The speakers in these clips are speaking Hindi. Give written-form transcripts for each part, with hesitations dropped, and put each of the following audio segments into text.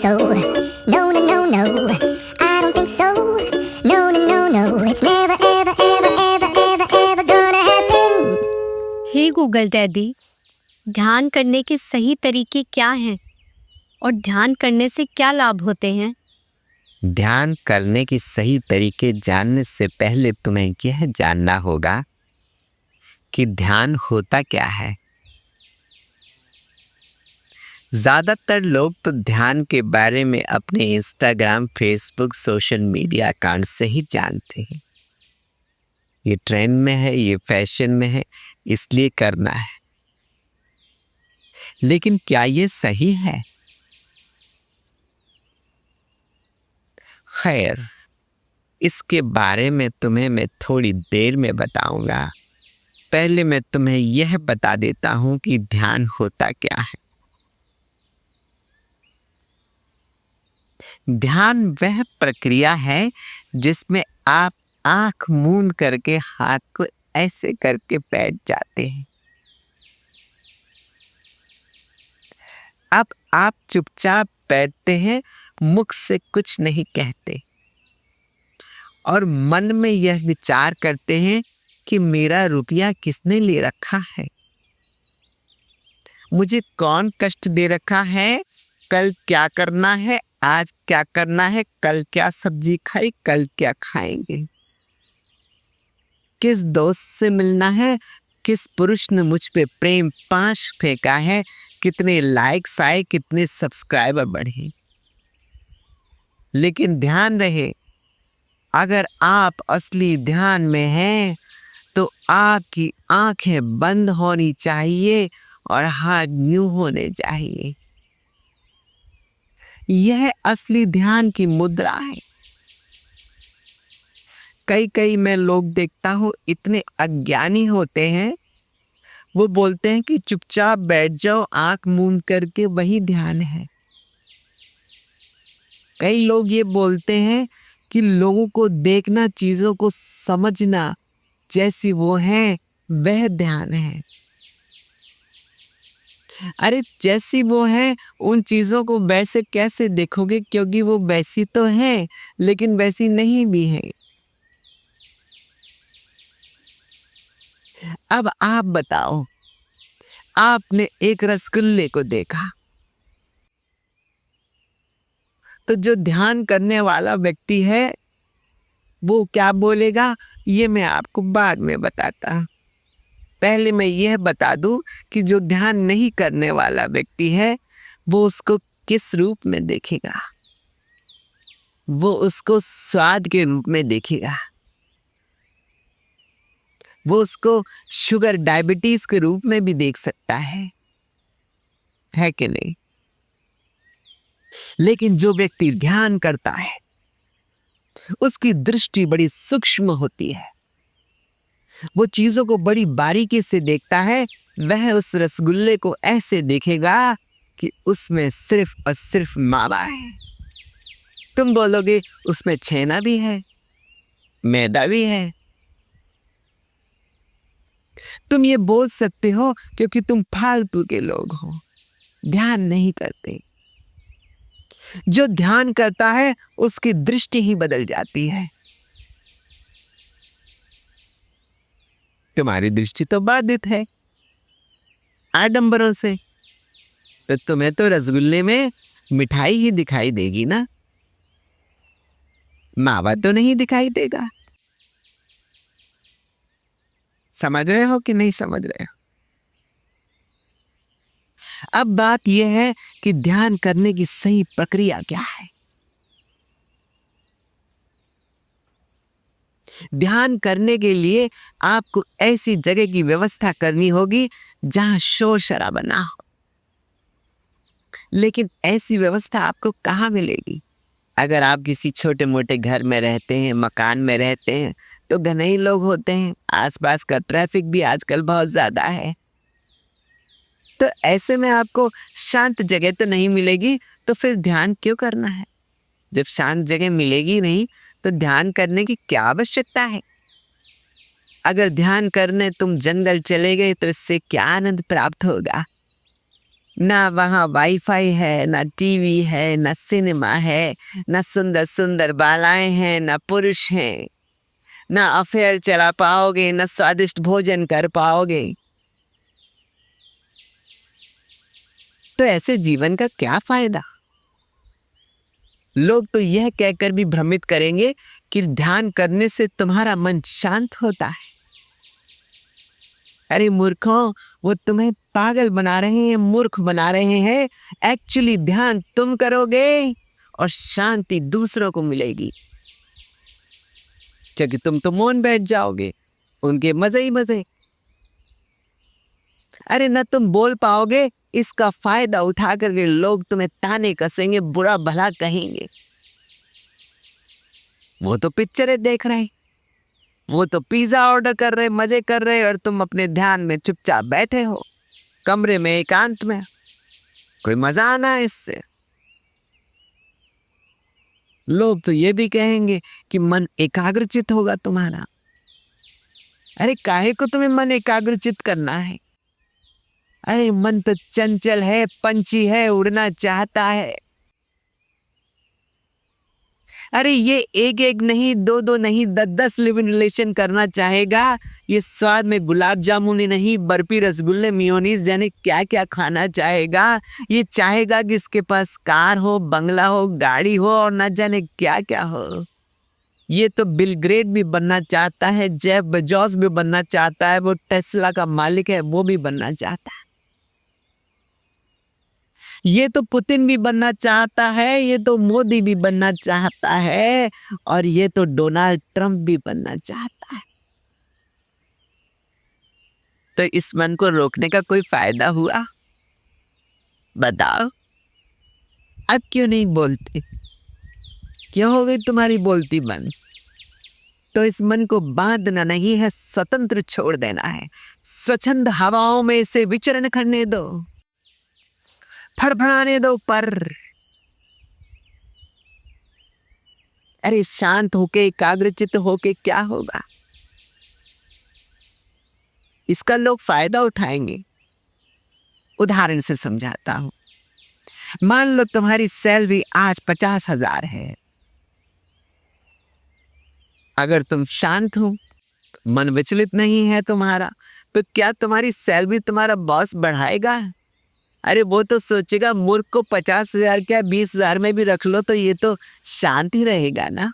so. No, no, no, no. I don't think so. No, no, no, no. It's never, ever, ever, ever, ever, ever gonna happen. Hey Google daddy, ध्यान करने के सही तरीके क्या हैं और ध्यान करने से क्या लाभ होते हैं? ध्यान करने की सही तरीके जानने से पहले तुम्हें यह जानना होगा कि ध्यान होता क्या है। ज़्यादातर लोग तो ध्यान के बारे में अपने Instagram, Facebook, social media account से ही जानते हैं। ये ट्रेंड में है, ये फैशन में है, इसलिए करना है। लेकिन क्या ये सही है? खैर, इसके बारे में तुम्हें मैं थोड़ी देर में बताऊंगा। पहले मैं तुम्हें यह बता देता हूं कि ध्यान होता क्या है। ध्यान वह प्रक्रिया है जिसमें आप आंख मूंद करके हाथ को ऐसे करके बैठ जाते हैं। अब आप चुपचाप बैठते हैं, मुख से कुछ नहीं कहते और मन में यह विचार करते हैं कि मेरा रुपया किसने ले रखा है, मुझे कौन कष्ट दे रखा है, कल क्या करना है, आज क्या करना है, कल क्या सब्जी खाई, कल क्या खाएंगे, किस दोस्त से मिलना है, किस पुरुष ने मुझ पे प्रेम पाश फेंका है, कितने लाइक्स आए, कितने सब्सक्राइबर बढ़े। लेकिन ध्यान रहे, अगर आप असली ध्यान में हैं तो आपकी आंखें बंद होनी चाहिए और हाथ यूं होने चाहिए। यह असली ध्यान की मुद्रा है। कई मैं लोग देखता हूँ इतने अज्ञानी होते हैं, वो बोलते हैं कि चुपचाप बैठ जाओ, आंख मूंद करके वही ध्यान है। कई लोग ये बोलते हैं कि लोगों को देखना, चीजों को समझना, जैसी वो है वह ध्यान है। अरे जैसी वो है उन चीजों को वैसे कैसे देखोगे, क्योंकि वो वैसी तो है लेकिन वैसी नहीं भी है। अब आप बताओ, आपने एक रसगुल्ले को देखा तो जो ध्यान करने वाला व्यक्ति है वो क्या बोलेगा, ये मैं आपको बाद में बताता। पहले मैं यह बता दूं कि जो ध्यान नहीं करने वाला व्यक्ति है वो उसको किस रूप में देखेगा। वो उसको स्वाद के रूप में देखेगा, वो उसको शुगर, डायबिटीज के रूप में भी देख सकता है कि नहीं। लेकिन जो व्यक्ति ध्यान करता है उसकी दृष्टि बड़ी सूक्ष्म होती है, वो चीजों को बड़ी बारीकी से देखता है। वह उस रसगुल्ले को ऐसे देखेगा कि उसमें सिर्फ और सिर्फ मावा है। तुम बोलोगे उसमें छेना भी है, मैदा भी है। तुम ये बोल सकते हो क्योंकि तुम फालतू के लोग हो, ध्यान नहीं करते। जो ध्यान करता है उसकी दृष्टि ही बदल जाती है। तुम्हारी दृष्टि तो बाधित है आडंबरों से, तो तुम्हें तो रसगुल्ले में मिठाई ही दिखाई देगी ना, मावा तो नहीं दिखाई देगा। समझ रहे हो कि नहीं समझ रहे हो? अब बात यह है कि ध्यान करने की सही प्रक्रिया क्या है। ध्यान करने के लिए आपको ऐसी जगह की व्यवस्था करनी होगी जहां शोर शराबा ना हो। लेकिन ऐसी व्यवस्था आपको कहाँ मिलेगी? अगर आप किसी छोटे मोटे घर में रहते हैं, मकान में रहते हैं, तो घने ही लोग होते हैं, आसपास का ट्रैफिक भी आजकल बहुत ज्यादा है। तो ऐसे में आपको शांत जगह तो नहीं मिलेगी, तो फिर ध्यान क्यों करना है? जब शांत जगह मिलेगी नहीं तो ध्यान करने की क्या आवश्यकता है? अगर ध्यान करने तुम जंगल चले गए तो इससे क्या आनंद प्राप्त होगा? ना वहाँ वाईफाई है, ना टीवी है, ना सिनेमा है, ना सुंदर सुंदर बालाएं हैं, ना पुरुष हैं, ना अफेयर चला पाओगे, ना स्वादिष्ट भोजन कर पाओगे। तो ऐसे जीवन का क्या फायदा? लोग तो यह कहकर भी भ्रमित करेंगे कि ध्यान करने से तुम्हारा मन शांत होता है। अरे मूर्खों, वो तुम्हें पागल बना रहे हैं, मूर्ख बना रहे हैं। एक्चुअली ध्यान तुम करोगे और शांति दूसरों को मिलेगी, क्योंकि तुम तो मौन बैठ जाओगे, उनके मजे ही मजे। अरे न तुम बोल पाओगे, इसका फायदा उठाकर के लोग तुम्हें ताने कसेंगे, बुरा भला कहेंगे। वो तो पिक्चरें देख रहे हैं, वो तो पिज्जा ऑर्डर कर रहे, मजे कर रहे, और तुम अपने ध्यान में चुपचाप बैठे हो कमरे में एकांत में। कोई मजा आना है इससे? लोग तो ये भी कहेंगे कि मन एकाग्रचित होगा तुम्हारा। अरे काहे को तुम्हें मन एकाग्रचित करना है? अरे मन तो चंचल है, पंछी है, उड़ना चाहता है। अरे ये एक एक नहीं, दो दो नहीं, 10-10 लिव इन रिलेशन करना चाहेगा। ये स्वाद में गुलाब जामुन ही नहीं, बर्फी, रसगुल्ले, मियोनीज जाने क्या क्या खाना चाहेगा। ये चाहेगा कि इसके पास कार हो, बंगला हो, गाड़ी हो, और ना जाने क्या क्या हो। ये तो बिल ग्रेट भी बनना चाहता है, जेफ बेजोस भी बनना चाहता है, वो टेस्ला का मालिक है, वो भी बनना चाहता है। ये तो पुतिन भी बनना चाहता है, ये तो मोदी भी बनना चाहता है, और ये तो डोनाल्ड ट्रंप भी बनना चाहता है। तो इस मन को रोकने का कोई फायदा हुआ? बताओ, अब क्यों नहीं बोलते? क्यों हो गई तुम्हारी बोलती बंद? तो इस मन को बांधना नहीं है, स्वतंत्र छोड़ देना है। स्वच्छंद हवाओं में इसे विचरण करने दो, फड़फड़ाने दो पर। अरे शांत होके, एकाग्रचित होके क्या होगा? इसका लोग फायदा उठाएंगे। उदाहरण से समझाता हूं। मान लो तुम्हारी सैलरी आज 50,000 है। अगर तुम शांत हो, मन विचलित नहीं है तुम्हारा, तो क्या तुम्हारी सैलरी तुम्हारा बॉस बढ़ाएगा? अरे वो तो सोचेगा, मूर्ख को 50,000 क्या 20,000 में भी रख लो तो ये तो शांति रहेगा ना।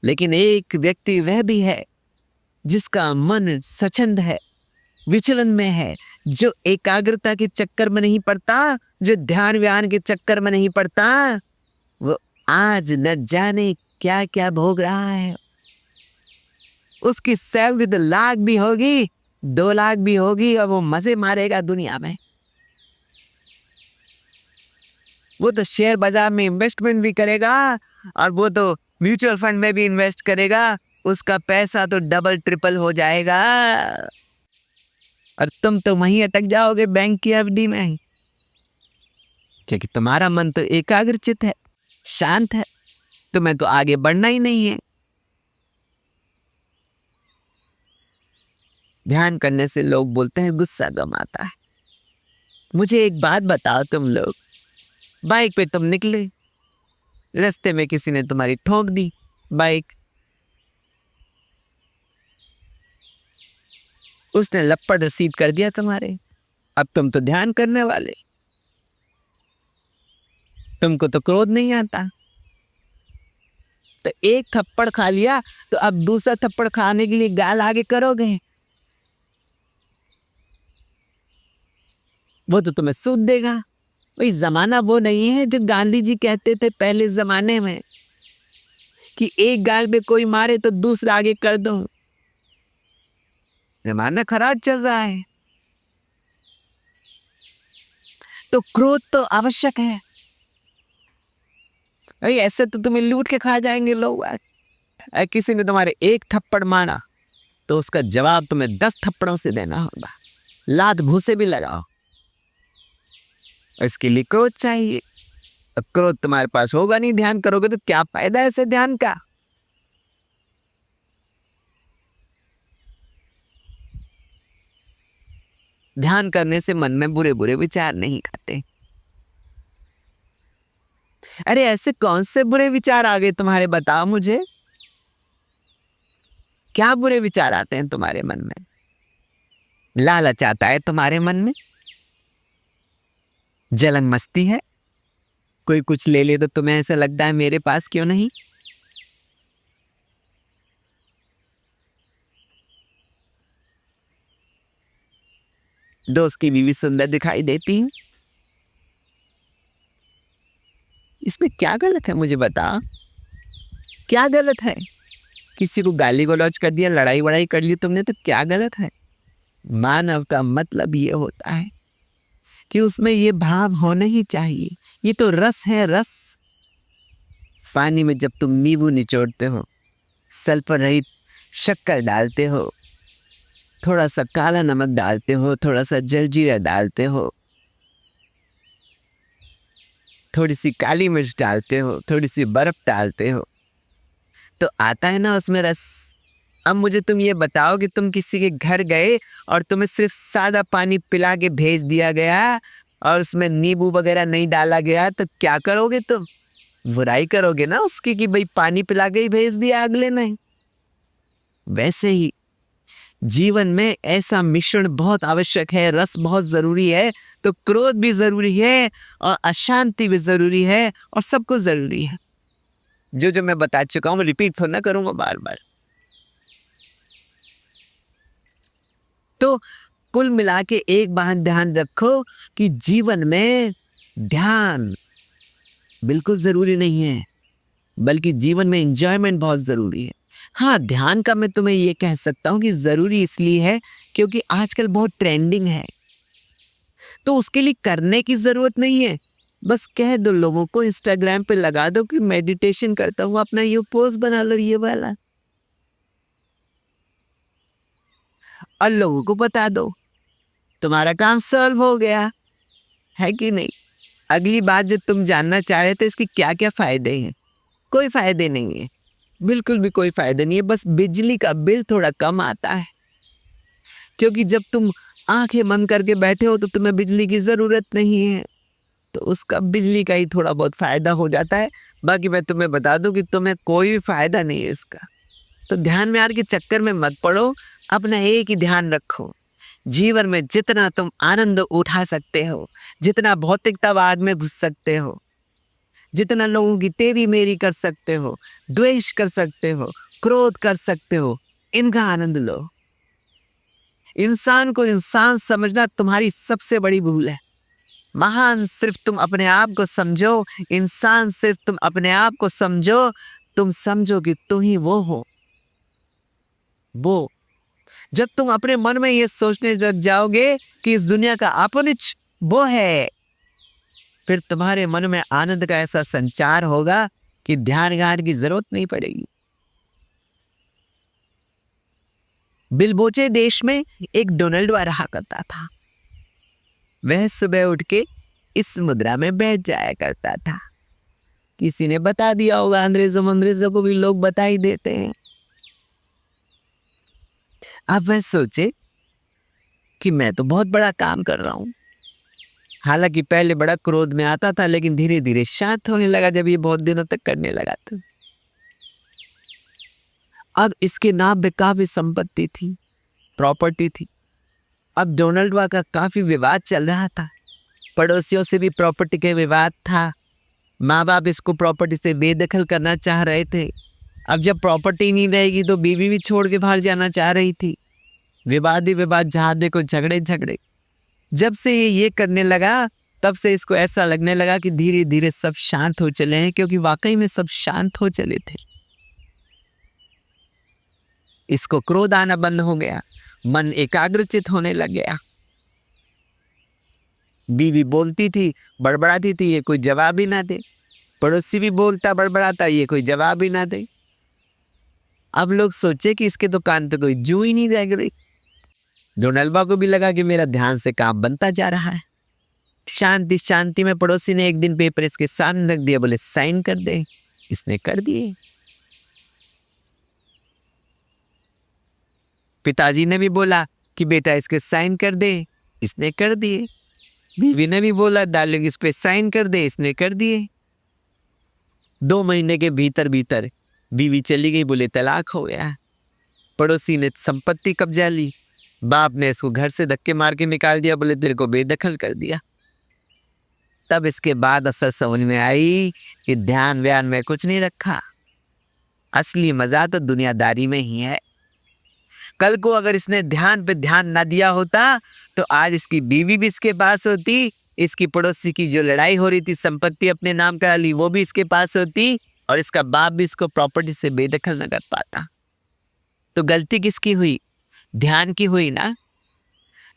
लेकिन एक व्यक्ति वह भी है जिसका मन स्वच्छंद है, विचलन में है, जो एकाग्रता के चक्कर में नहीं पड़ता, जो ध्यान व्यान के चक्कर में नहीं पड़ता। वो आज न जाने क्या क्या भोग रहा है। उसकी सैलरी तो लाख भी होगी, 2 लाख भी होगी, और वो मजे मारेगा दुनिया में। वो तो शेयर बाजार में इन्वेस्टमेंट भी करेगा, और वो तो म्यूचुअल फंड में भी इन्वेस्ट करेगा। उसका पैसा तो डबल ट्रिपल हो जाएगा, और तुम तो वहीं अटक जाओगे बैंक की एफडी में, क्योंकि तुम्हारा मन तो एकाग्रचित है, शांत है। तुम्हें तो आगे बढ़ना ही नहीं है। ध्यान करने से लोग बोलते हैं गुस्सा कम आता है। मुझे एक बात बताओ, तुम लोग बाइक पे तुम निकले, रास्ते में किसी ने तुम्हारी ठोक दी बाइक, उसने लपड़ रसीद कर दिया तुम्हारे। अब तुम तो ध्यान करने वाले, तुमको तो क्रोध नहीं आता, तो एक थप्पड़ खा लिया तो अब दूसरा थप्पड़ खाने के लिए गाल आगे करोगे। वो तो तुम्हें सूद देगा। वही जमाना वो नहीं है जो गांधी जी कहते थे पहले जमाने में कि एक गाल पे कोई मारे तो दूसरा आगे कर दो। जमाना खराब चल रहा है, तो क्रोध तो आवश्यक है। भाई ऐसे तो तुम्हें लूट के खा जाएंगे लोग। किसी ने तुम्हारे एक थप्पड़ मारा तो उसका जवाब तुम्हें 10 थप्पड़ों से देना होगा, लात भूसे भी लगाओ। इसके लिए क्रोध चाहिए। अब क्रोध तुम्हारे पास होगा नहीं, ध्यान करोगे तो क्या फायदा है ऐसे ध्यान का? ध्यान करने से मन में बुरे बुरे विचार नहीं आते। अरे ऐसे कौन से बुरे विचार आ गए तुम्हारे, बताओ मुझे। क्या बुरे विचार आते हैं तुम्हारे मन में? लालच आता है तुम्हारे मन में? जलन मस्ती है? कोई कुछ ले ले तो तुम्हें ऐसा लगता है मेरे पास क्यों नहीं? दोस्त की बीवी सुंदर दिखाई देती है, इसमें क्या गलत है मुझे बता। क्या गलत है? किसी को गाली गलौज कर दिया, लड़ाई वड़ाई कर ली तुमने, तो क्या गलत है? मानव का मतलब ये होता है कि उसमें ये भाव होना ही चाहिए। ये तो रस है, रस। पानी में जब तुम नींबू निचोड़ते हो, सल्फर रहित शक्कर डालते हो, थोड़ा सा काला नमक डालते हो, थोड़ा सा जलजीरा डालते हो, थोड़ी सी काली मिर्च डालते हो, थोड़ी सी बर्फ डालते हो, तो आता है ना उसमें रस। अब मुझे तुम ये बताओ कि तुम किसी के घर गए और तुम्हें सिर्फ सादा पानी पिला के भेज दिया गया और उसमें नींबू वगैरह नहीं डाला गया, तो क्या करोगे तुम? बुराई करोगे ना उसकी कि भाई पानी पिला के ही भेज दिया, अगले नहीं। वैसे ही जीवन में ऐसा मिश्रण बहुत आवश्यक है, रस बहुत जरूरी है। तो क्रोध भी जरूरी है और अशांति भी जरूरी है और सब कुछ जरूरी है। जो जो मैं बता चुका हूं, मैं रिपीट थोड़ा ना करूंगा बार बार। तो कुल मिला के एक बात ध्यान रखो कि जीवन में ध्यान बिल्कुल जरूरी नहीं है, बल्कि जीवन में एंजॉयमेंट बहुत जरूरी है। हाँ, ध्यान का मैं तुम्हें ये कह सकता हूँ कि जरूरी इसलिए है क्योंकि आजकल बहुत ट्रेंडिंग है, तो उसके लिए करने की जरूरत नहीं है। बस कह दो लोगों को, इंस्टाग्राम पे लगा दो कि मेडिटेशन करता हूँ, अपना ये पोस्ट बना लो ये वाला, और लोगों को बता दो, तुम्हारा काम सॉल्व हो गया, है कि नहीं? अगली बात जो तुम जानना चाह रहे थे, इसके क्या क्या फायदे हैं? कोई फायदे नहीं है, बिल्कुल भी कोई फायदा नहीं है। बस बिजली का बिल थोड़ा कम आता है, क्योंकि जब तुम आंखें बंद करके बैठे हो तो तुम्हें बिजली की जरूरत नहीं है, तो उसका बिजली का ही थोड़ा बहुत फायदा हो जाता है। बाकी मैं तुम्हें बता दूं कि तुम्हें कोई फायदा नहीं है इसका। तो ध्यान में यार के चक्कर में मत पड़ो, अपना एक ही ध्यान रखो। जीवन में जितना तुम आनंद उठा सकते हो, जितना भौतिकतावाद में घुस सकते हो, जितना लोगों की तेरी मेरी कर सकते हो, द्वेष कर सकते हो, क्रोध कर सकते हो, इनका आनंद लो। इंसान को इंसान समझना तुम्हारी सबसे बड़ी भूल है। महान सिर्फ तुम अपने आप को समझो, इंसान सिर्फ तुम अपने आप को समझो। तुम समझो कि तुम ही वो हो। वो जब तुम अपने मन में ये सोचने लग जाओगे कि इस दुनिया का आपनिच वो है, फिर तुम्हारे मन में आनंद का ऐसा संचार होगा कि ध्यान ज्ञान की जरूरत नहीं पड़ेगी। बिलबोचे देश में एक डोनाल्डवा रहा करता था। वह सुबह उठ के इस मुद्रा में बैठ जाया करता था। किसी ने बता दिया होगा, अंग्रेजों को भी लोग बता ही देते हैं। अब वह सोचे कि मैं तो बहुत बड़ा काम कर रहा हूं। हालांकि पहले बड़ा क्रोध में आता था, लेकिन धीरे धीरे शांत होने लगा जब ये बहुत दिनों तक करने लगा था। अब इसके नाम पे काफी संपत्ति थी, प्रॉपर्टी थी। अब डोनाल्डवा का काफी विवाद चल रहा था, पड़ोसियों से भी प्रॉपर्टी के विवाद था। माँ बाप इसको प्रॉपर्टी से बेदखल करना चाह रहे थे। अब जब प्रॉपर्टी नहीं रहेगी तो बीवी भी छोड़ के भाग जाना चाह रही थी। विवाद ही विवाद, जहाँ देखो झगड़े झगड़े। जब से ये करने लगा, तब से इसको ऐसा लगने लगा कि धीरे धीरे सब शांत हो चले हैं, क्योंकि वाकई में सब शांत हो चले थे। इसको क्रोध आना बंद हो गया, मन एकाग्रचित होने लग गया। बीवी बोलती थी, बड़बड़ाती थी, ये कोई जवाब ही ना दे। पड़ोसी भी बोलता बड़बड़ाता, ये कोई जवाब ही ना दे। अब लोग सोचे कि इसके दुकान पे कोई जू ही नहीं रह गई। डोनाल्डवा को भी लगा कि मेरा ध्यान से काम बनता जा रहा है। शांति शांति में पड़ोसी ने एक दिन पेपर इसके सामने रख दिया, बोले साइन कर दे। इसने कर दिए। पिताजी ने भी बोला कि बेटा इसके साइन कर दे। इसने कर दिए। बीवी ने भी बोला डार्लिंग इस पे साइन कर दे, इसने कर दिए। 2 महीने के भीतर भीतर बीवी चली गई, बोले तलाक हो गया। पड़ोसी ने संपत्ति कब्जा ली, बाप ने इसको घर से धक्के मार के निकाल दिया, बोले तेरे को बेदखल कर दिया। तब इसके बाद असल समझ में आई कि ध्यान व्यान में कुछ नहीं रखा, असली मजा तो दुनियादारी में ही है। कल को अगर इसने ध्यान पे ध्यान ना दिया होता तो आज इसकी बीवी भी इसके पास होती, इसकी पड़ोसी की जो लड़ाई हो रही थी संपत्ति अपने नाम करा ली वो भी इसके पास होती, और इसका बाप भी इसको प्रॉपर्टी से बेदखल न कर पाता। तो गलती किसकी हुई? ध्यान की हुई ना।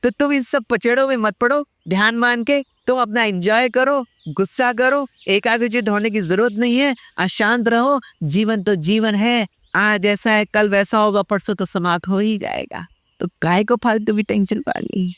तो तुम इन सब पचड़ों में मत पड़ो, ध्यान मान के तुम अपना एंजॉय करो, गुस्सा करो, एकाग्रचित्त होने की जरूरत नहीं है, अशांत रहो। जीवन तो जीवन है, आज ऐसा है कल वैसा होगा, परसों तो समाप्त हो ही जाएगा। तो काहे को फालतू भी टेंशन पाली।